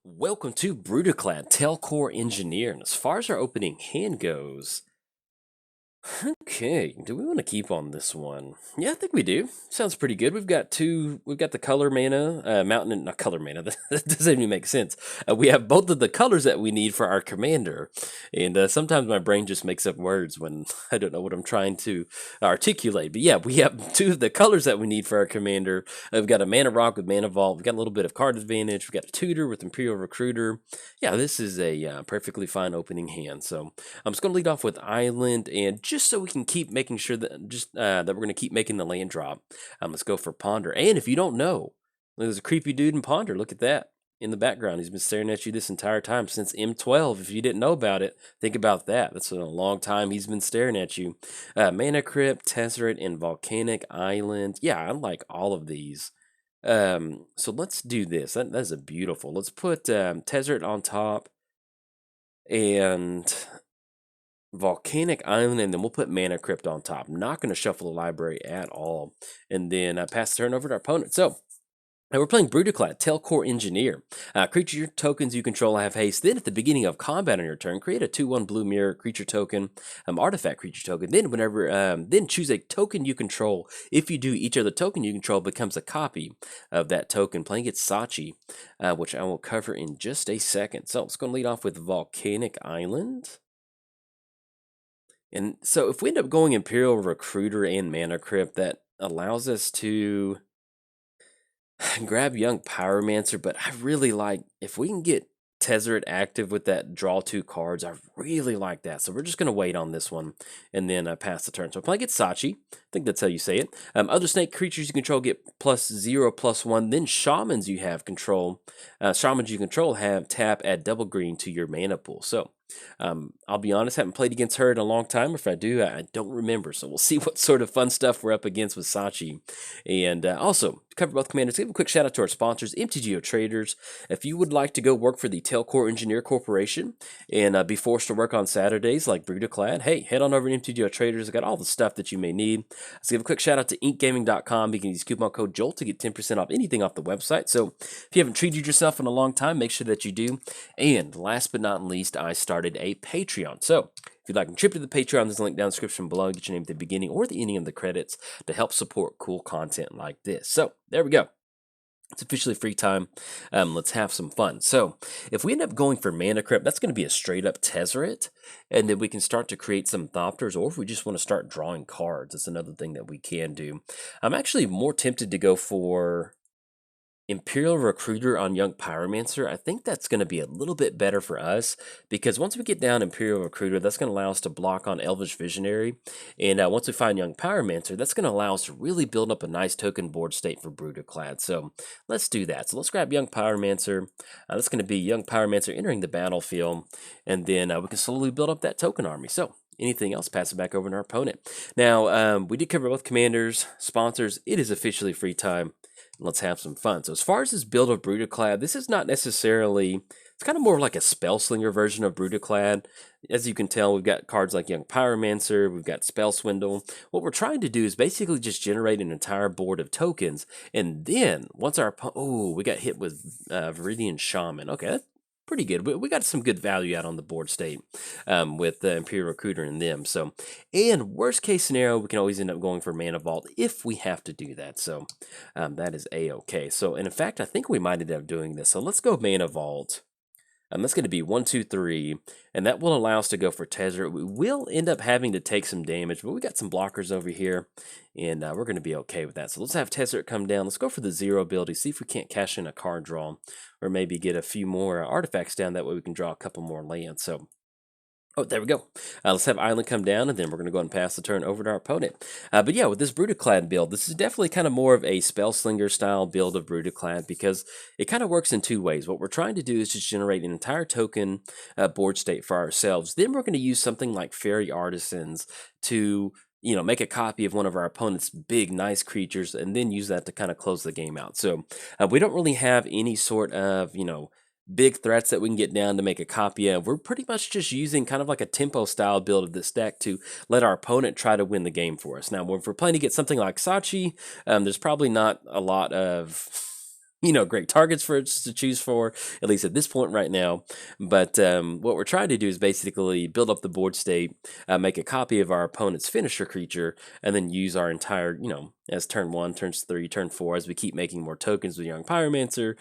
Welcome to Brudiclad, Telchor Engineer. And as far as our opening hand goes, okay, do we want to keep on this one? Yeah, I think we do. Sounds pretty good. We've got the color mana, mountain and not color mana. That doesn't even make sense. We have both of the colors that we need for our commander, and sometimes my brain just makes up words when I don't know what I'm trying to articulate. But yeah, we have two of the colors that we need for our commander. We've got a mana rock with mana vault. We've got a little bit of card advantage. We've got a tutor with Imperial Recruiter. Yeah, this is a perfectly fine opening hand. So I'm just going to lead off with Island, and just so we can keep making sure that we're going to keep making the land drop, let's go for Ponder. And if you don't know, there's a creepy dude in Ponder. Look at that in the background. He's been staring at you this entire time since M12. If you didn't know about it, think about that. That's a long time he's been staring at you. Mana Crypt, Tezzeret, and Volcanic Island. Yeah, I like all of these. So let's do this. That's a beautiful. Let's put Tezzeret on top and Volcanic Island, and then we'll put Mana Crypt on top. Not going to shuffle the library at all. And then pass the turn over to our opponent. So, now we're playing Brudiclad, Telchor Engineer. Creature tokens you control have haste. Then at the beginning of combat on your turn, create a 2/1 blue mirror creature token, artifact creature token. Then then choose a token you control. If you do, each other token you control becomes a copy of that token. Playing it Sachi, which I will cover in just a second. So let's go and lead off with Volcanic Island. And so if we end up going Imperial Recruiter and Mana Crypt, that allows us to grab Young Pyromancer, but I really like, if we can get Tezzeret active with that draw 2 cards, I really like that. So we're just going to wait on this one and then pass the turn. So playing it Sachi, I think that's how you say it. Other snake creatures you control get +0/+1. Then shamans you have control. Shamans you control have tap, add double green to your mana pool. So I'll be honest, haven't played against her in a long time. Or if I do, I don't remember. So we'll see what sort of fun stuff we're up against with Sachi. And also, to cover both commanders, give a quick shout out to our sponsors, MTGOTraders. If you would like to go work for the Telchor Engineer Corporation and be forced to work on Saturdays like Brudiclad, hey, head on over to MTGOTraders. I've got all the stuff that you may need. Let's give a quick shout out to inkgaming.com. You can use coupon code JOLT to get 10% off anything off the website. So if you haven't treated yourself in a long time, make sure that you do. And last but not least, I started a Patreon. So if you'd like to contribute to the Patreon, there's a link down in the description below. Get your name at the beginning or the ending of the credits to help support cool content like this. So there we go. It's officially free time. Let's have some fun. So if we end up going for Mana Crypt, that's going to be a straight up Tezzeret. And then we can start to create some Thopters, or if we just want to start drawing cards, that's another thing that we can do. I'm actually more tempted to go for Imperial Recruiter on Young Pyromancer. I think that's going to be a little bit better for us, because once we get down Imperial Recruiter, that's going to allow us to block on Elvish Visionary. And once we find Young Pyromancer, that's going to allow us to really build up a nice token board state for Brudiclad. So let's do that. So let's grab Young Pyromancer. That's going to be Young Pyromancer entering the battlefield, and then we can slowly build up that token army. So anything else, pass it back over to our opponent. Now, we did cover both commanders, sponsors. It is officially free time. Let's have some fun. So as far as this build of Brudiclad, this is not necessarily, it's kind of more like a Spellslinger version of Brudiclad. As you can tell, we've got cards like Young Pyromancer, we've got Spell Swindle. What we're trying to do is basically just generate an entire board of tokens, and then once our, oh, we got hit with Viridian Shaman. Okay, that's pretty good. We got some good value out on the board state with the Imperial Recruiter and them. So, and worst case scenario, we can always end up going for Mana Vault if we have to do that. So that is a-okay. So, and in fact, I think we might end up doing this. So let's go Mana Vault. That's going to be 1, 2, 3, and that will allow us to go for Tezzeret. We will end up having to take some damage, but we got some blockers over here, and we're going to be okay with that. So let's have Tezzeret come down. Let's go for the 0 ability, see if we can't cash in a card draw, or maybe get a few more artifacts down. That way we can draw a couple more lands. So, oh, there we go. Let's have Island come down, and then we're going to go and pass the turn over to our opponent. But yeah, with this Brudiclad build, this is definitely kind of more of a Spellslinger style build of Brudiclad, because it kind of works in two ways. What we're trying to do is just generate an entire token board state for ourselves. Then we're going to use something like Fairy Artisans to, you know, make a copy of one of our opponent's big, nice creatures, and then use that to kind of close the game out. So we don't really have any sort of, you know, big threats that we can get down to make a copy of. We're pretty much just using kind of like a tempo style build of this deck to let our opponent try to win the game for us. Now, if we're playing to get something like Sachi, there's probably not a lot of great targets for us to choose for, at least at this point right now. But what we're trying to do is basically build up the board state, make a copy of our opponent's finisher creature, and then use our entire, as turn 1, turns 3, turn 4, as we keep making more tokens with Young Pyromancer,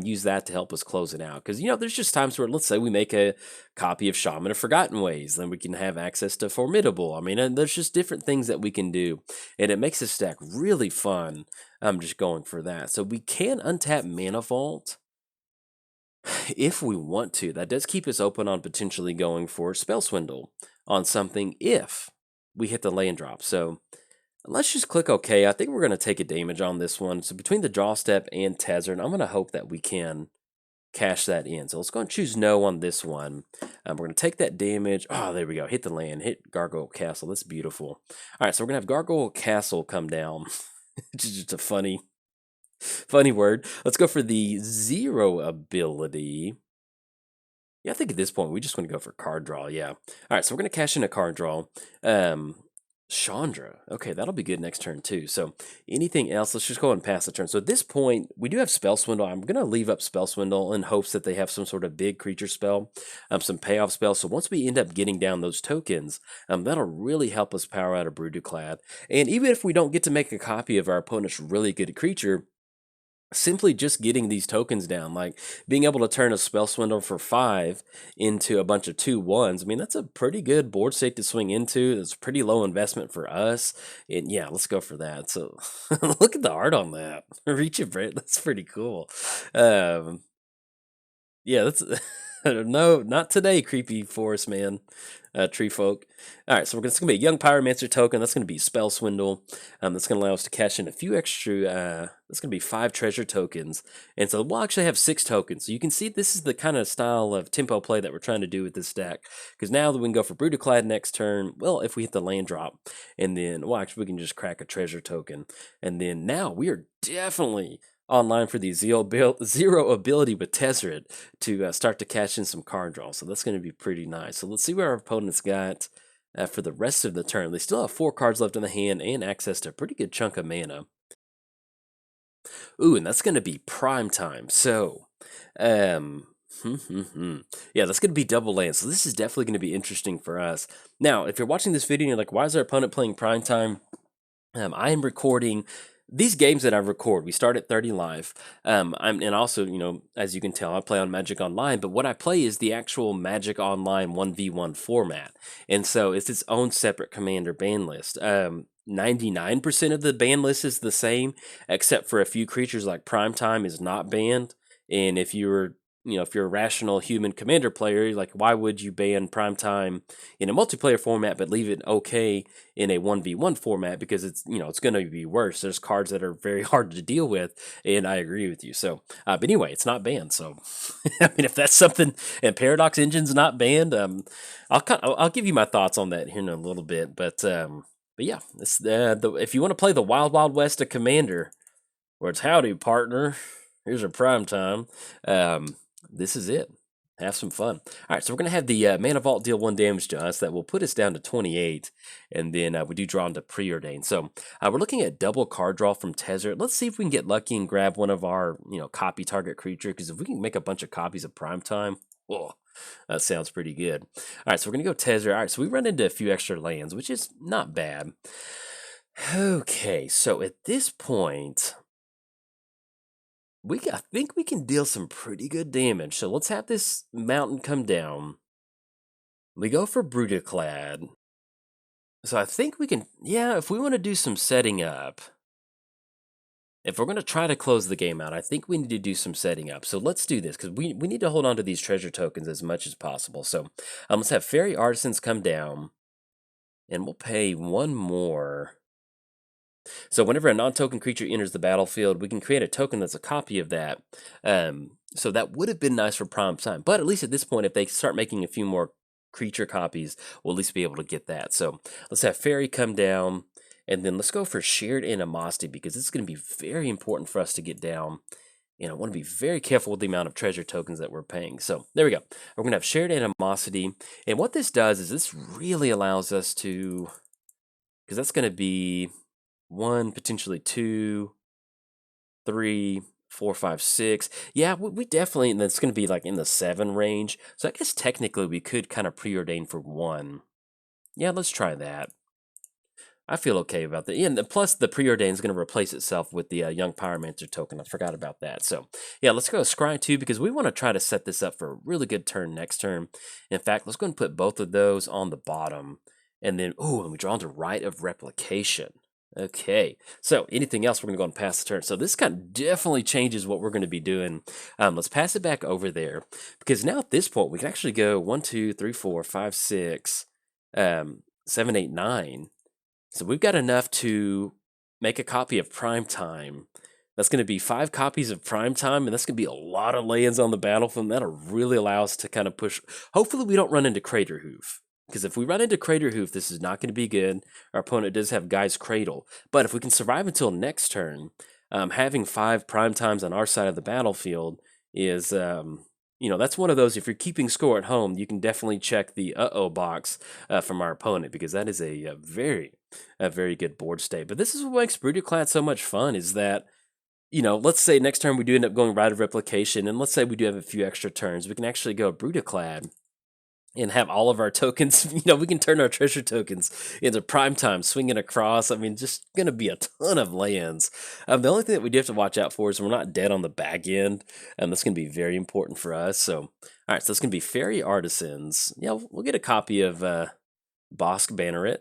use that to help us close it out. Because, there's just times where, let's say we make a copy of Shaman of Forgotten Ways, then we can have access to Formidable. I mean, and there's just different things that we can do, and it makes this stack really fun. I'm just going for that. So we can untap Mana Vault if we want to. That does keep us open on potentially going for Spell Swindle on something if we hit the land drop. So let's just click OK. I think we're going to take a damage on this one. So between the draw step and Tezzeret, I'm going to hope that we can cash that in. So let's go and choose no on this one. We're going to take that damage. Oh, there we go. Hit the land. Hit Gargoyle Castle. That's beautiful. All right, so we're going to have Gargoyle Castle come down. Which is just a funny word. Let's go for the 0 ability. Yeah, I think at this point we just want to go for card draw. Yeah. All right, so we're going to cash in a card draw. Chandra. Okay, that'll be good next turn too. So anything else, let's just go and pass the turn. So at this point, we do have Spell Swindle. I'm going to leave up Spell Swindle in hopes that they have some sort of big creature spell, some payoff spell. So once we end up getting down those tokens, that'll really help us power out a Brudiclad. And even if we don't get to make a copy of our opponent's really good creature, simply just getting these tokens down, like being able to turn a Spell Swindle for 5 into a bunch of 2/1s, I mean, that's a pretty good board state to swing into. That's pretty low investment for us. And yeah, let's go for that. So look at the art on that. Reach it, Brett. That's pretty cool. Yeah, that's no, not today, creepy forest man, tree folk. All right, so it's gonna be a Young Pyromancer token. That's gonna be Spell Swindle. That's gonna allow us to cash in a few extra. That's gonna be 5 treasure tokens, and so we'll actually have 6 tokens. So you can see this is the kind of style of tempo play that we're trying to do with this deck. Because now that we can go for Brudiclad next turn, well, if we hit the land drop, and then well, actually we can just crack a treasure token, and then now we are definitely online for the 0 ability with Tezzeret to start to cash in some card draws. So that's going to be pretty nice. So let's see what our opponent's got for the rest of the turn. They still have 4 cards left in the hand and access to a pretty good chunk of mana. Ooh, and that's going to be prime time. So, yeah, that's going to be double land. So this is definitely going to be interesting for us. Now, if you're watching this video and you're like, why is our opponent playing prime time? I am recording these games that I record. We start at 30 live. And also, as you can tell, I play on Magic Online, but what I play is the actual Magic Online 1v1 format. And so it's its own separate commander ban list. 99% of the ban list is the same, except for a few creatures like Primetime is not banned. And if you're a rational human commander player, like why would you ban Primetime in a multiplayer format but leave it okay in a 1v1 format? Because it's going to be worse. There's cards that are very hard to deal with, and I agree with you. So, but anyway, it's not banned. So, I mean, if that's something, and Paradox Engine's not banned, I'll give you my thoughts on that here in a little bit. But yeah, if you want to play the Wild Wild West of Commander, where it's howdy partner, here's our prime time. This is it. Have some fun. All right, so we're going to have the Mana Vault deal 1 damage to us. That will put us down to 28, and then we do draw into Preordain. So we're looking at double card draw from Tezzeret. Let's see if we can get lucky and grab one of our copy target creature, because if we can make a bunch of copies of Primetime, whoa, that sounds pretty good. All right, so we're going to go Tezzeret. All right, so we run into a few extra lands, which is not bad. Okay, so at this point, I think we can deal some pretty good damage. So let's have this mountain come down. We go for Brudiclad. So I think we can, yeah, if we want to do some setting up, if we're going to try to close the game out, I think we need to do some setting up. So let's do this, because we need to hold on to these treasure tokens as much as possible. So let's have Fairy Artisans come down, and we'll pay 1 more. So whenever a non-token creature enters the battlefield, we can create a token that's a copy of that. So that would have been nice for prime time. But at least at this point, if they start making a few more creature copies, we'll at least be able to get that. So let's have Fairy come down, and then let's go for Shared Animosity, because it's going to be very important for us to get down. I want to be very careful with the amount of treasure tokens that we're paying. So there we go. We're going to have Shared Animosity. And what this does is this really allows us to, because that's going to be 1, potentially 2, 3, 4, 5, 6. Yeah, we definitely, and that's going to be like in the 7 range. So I guess technically we could kind of preordain for 1. Yeah, let's try that. I feel okay about that. Yeah, and plus the preordain is going to replace itself with the Young Pyromancer token. I forgot about that. So yeah, let's go Scry 2 because we want to try to set this up for a really good turn next turn. In fact, let's go and put both of those on the bottom. And then, oh, and we draw into Rite of Replication. Okay, so anything else, we're going to go and pass the turn. So this kind of definitely changes what we're going to be doing. Let's pass it back over there because now at this point, we can actually go 1, 2, 3, 4, 5, 6, 7, 8, 9. So we've got enough to make a copy of Prime Time. That's going to be 5 copies of Prime Time, and that's going to be a lot of lands on the battlefield. That'll really allow us to kind of push. Hopefully, we don't run into Crater Hoof. Because if we run into Crater Hoof, this is not going to be good. Our opponent does have Guy's Cradle. But if we can survive until next turn, having 5 Prime Times on our side of the battlefield is, that's one of those, if you're keeping score at home, you can definitely check the uh-oh box from our opponent, because that is a very good board state. But this is what makes Brudiclad so much fun, is that, let's say next turn we do end up going Rite of Replication, and let's say we do have a few extra turns, we can actually go Brudiclad and have all of our tokens, we can turn our treasure tokens into Prime Time, swinging across. I mean, just going to be a ton of lands. The only thing that we do have to watch out for is we're not dead on the back end, and that's going to be very important for us. So, all right, so it's going to be Fairy Artisans. Yeah, we'll get a copy of Bosk Banneret.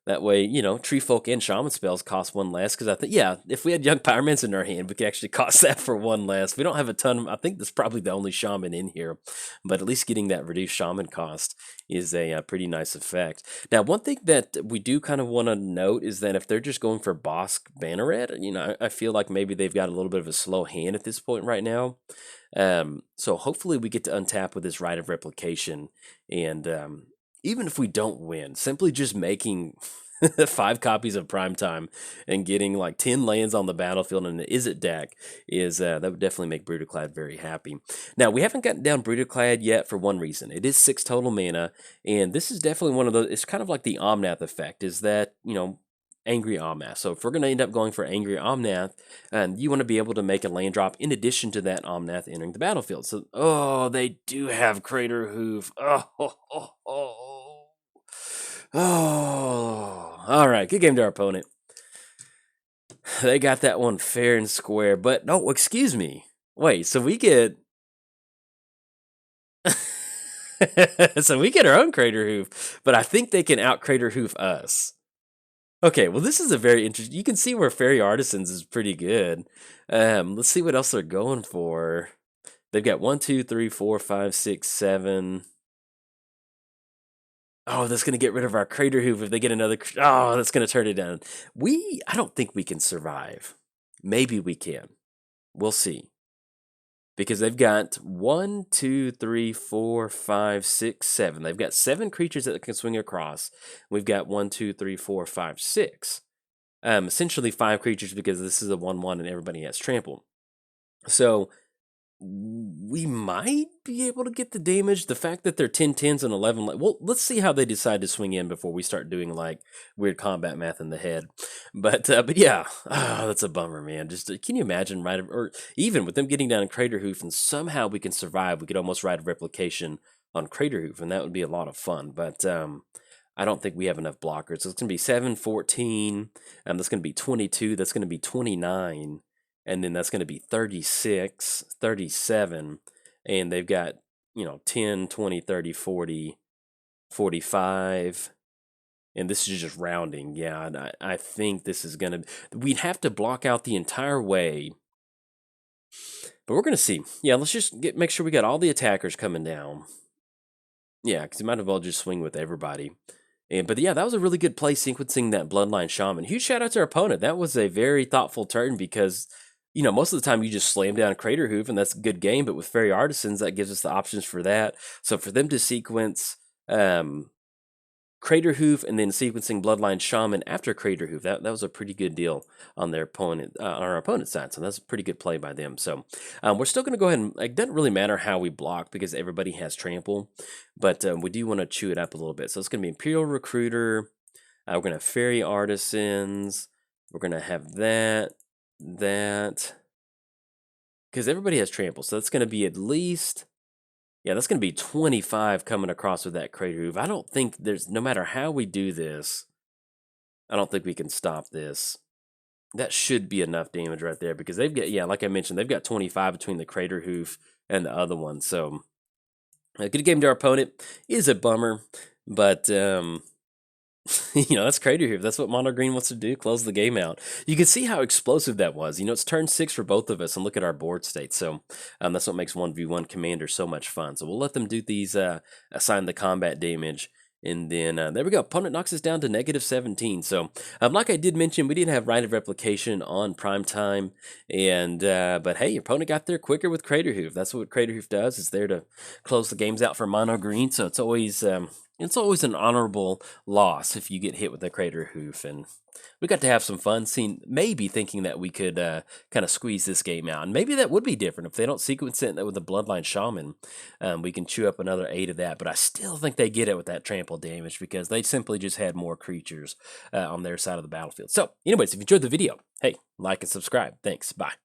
That way, Tree Folk and Shaman spells cost 1 less. Because I think, yeah, if we had Young Pyromans in our hand, we could actually cost that for 1 less. We don't have a ton. I think that's probably the only Shaman in here. But at least getting that reduced Shaman cost is a pretty nice effect. Now, one thing that we do kind of want to note is that if they're just going for Bosk Banneret, I feel like maybe they've got a little bit of a slow hand at this point right now. So hopefully we get to untap with this Rite of Replication, and even if we don't win, simply just making 5 copies of Prime Time and getting like 10 lands on the battlefield in an Izzet deck is that would definitely make Brudiclad very happy. Now, we haven't gotten down Brudiclad yet for one reason. It is 6 total mana, and this is definitely one of those, it's kind of like the Omnath effect, is that, Angry Omnath. So if we're going to end up going for Angry Omnath, you want to be able to make a land drop in addition to that Omnath entering the battlefield. So, they do have Crater Hoof. All right. Good game to our opponent. They got that one fair and square. But, no, excuse me. Wait, so we get... so we get our own Crater Hoof, but I think they can out Crater Hoof us. Okay, well, this is a very interesting... You can see where Fairy Artisans is pretty good. Let's see what else they're going for. They've got 1, 2, 3, 4, 5, 6, 7... Oh, that's going to get rid of our Crater Hoof if they get another... Oh, that's going to turn it down. I don't think we can survive. Maybe we can. We'll see. Because they've got 1, 2, 3, 4, 5, 6, 7. They've got 7 creatures that can swing across. We've got 1, 2, 3, 4, 5, 6. Essentially 5 creatures because this is a 1/1 and everybody has trample. So we might be able to get the damage. The fact that they're 10/10s and 11, well, let's see how they decide to swing in before we start doing like weird combat math in the head. But yeah, that's a bummer, man. Just can you imagine, right? Or even with them getting down in Crater Hoof and somehow we can survive, we could almost Rite of Replication on Crater Hoof, and that would be a lot of fun. But I don't think we have enough blockers. So it's going to be 7, 14. That's going to be 22. That's going to be 29. And then that's going to be 36, 37, and they've got, 10, 20, 30, 40, 45, and this is just rounding. Yeah, and I think this is going to, we'd have to block out the entire way, but we're going to see. Yeah, let's just make sure we got all the attackers coming down. Yeah, because you might as well just swing with everybody. But yeah, that was a really good play sequencing that Bloodline Shaman. Huge shout out to our opponent. That was a very thoughtful turn because, most of the time you just slam down Crater Hoof and that's a good game. But with Fairy Artisans, that gives us the options for that. So for them to sequence Crater Hoof and then sequencing Bloodline Shaman after Crater Hoof, that was a pretty good deal on their opponent, on our opponent's side. So that's a pretty good play by them. So we're still going to go ahead and, it doesn't really matter how we block because everybody has trample, but we do want to chew it up a little bit. So it's going to be Imperial Recruiter. We're going to have Fairy Artisans. We're going to have that. because everybody has trample, so that's going to be at least, yeah, that's going to be 25 coming across with that Crater Hoof. I don't think there's, no matter how we do this, I don't think we can stop this. That should be enough damage right there because they've got, yeah, like I mentioned, they've got 25 between the Crater Hoof and the other one. So a good game to our opponent is a bummer, but that's Crater Hoof. That's what Mono Green wants to do, close the game out. You can see how explosive that was. It's turn 6 for both of us, and look at our board state. So that's what makes 1v1 Commander so much fun. So we'll let them do these, assign the combat damage. And then there we go. Opponent knocks us down to -17. So like I did mention, we didn't have Rite of Replication on prime time. And but hey, your opponent got there quicker with Crater Hoof. That's what Crater Hoof does. It's there to close the games out for Mono Green. So it's always an honorable loss if you get hit with a Crater Hoof. And we got to have some fun, maybe thinking that we could kind of squeeze this game out. And maybe that would be different if they don't sequence it with a Bloodline Shaman. We can chew up another 8 of that. But I still think they get it with that trample damage because they simply just had more creatures on their side of the battlefield. So anyways, if you enjoyed the video, hey, like and subscribe. Thanks. Bye.